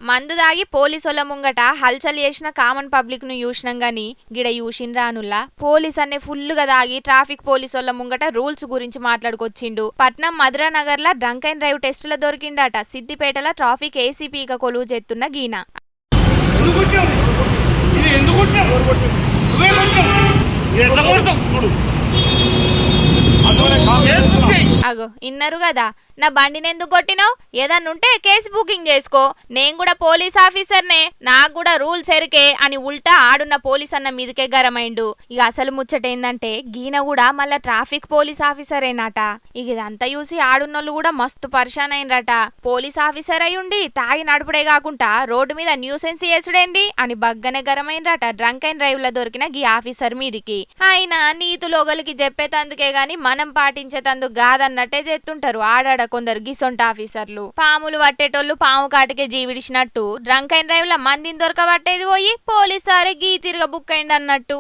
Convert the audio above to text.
మందు దాగి పోలీసుల ముంగట హల్చల్ చేసిన కామన్ పబ్లిక్ ను చూసినాం గాని గిడ చూసిండ్రానుల్లా పోలీస్ అనే ఫుల్లుగా దాగి ట్రాఫిక్ పోలీసుల ముంగట రూల్స్ గురించి మాట్లాడుకొచ్చిండు. పట్నం మధురా నగర్ లా డ్రంక్ అండ్ డ్రైవ్ టెస్టుల దొరికిండట. సిద్దిపేటల ట్రాఫిక్ ఏసీపీగా కొలువు చేస్తున్న గీన అగో ఇన్నరు కదా, నా బండిని ఎందుకు కొట్టినావు? ఏదన్నుంటే కేసు బుకింగ్ చేసుకో, నేను కూడా పోలీస్ ఆఫీసర్నే, నాకు కూడా రూల్స్ ఎరికే అని ఉల్టా ఆడున్న పోలీస్ అన్న మీదకే గరమైండు. ఇక అసలు ముచ్చటేందంటే గీన కూడా మళ్ళా ట్రాఫిక్ పోలీస్ ఆఫీసరేనట. ఇక ఇదంతా చూసి ఆడున్నోళ్ళు కూడా మస్తు పరిశాన్ అయినరట. పోలీస్ ఆఫీసర్ అయ్యుండి తాగి నడుపుడే కాకుండా రోడ్డు మీద న్యూసెన్స్ చేసుడేంది అని బగ్గనే గరమైనరట డ్రంక్ అండ్ డ్రైవ్ ల దొరికిన గీ ఆఫీసర్ మీదికి. ఆయన నీతులోగలికి చెప్పేతందుకే గాని మనం పాటించేతందుకు కాదన్నట్టే చేస్తుంటారు ఆడాడ కొందరు గిసొంట ఆఫీసర్లు. పాములు పట్టేటోళ్ళు పాము కాటికే జీవిడిచినట్టు డ్రంక్ అండ్ డ్రైవ్ ల మందిని దొరకబట్టేది పోయి పోలీసారే గీ తిరగ బుక్ అయింది అన్నట్టు.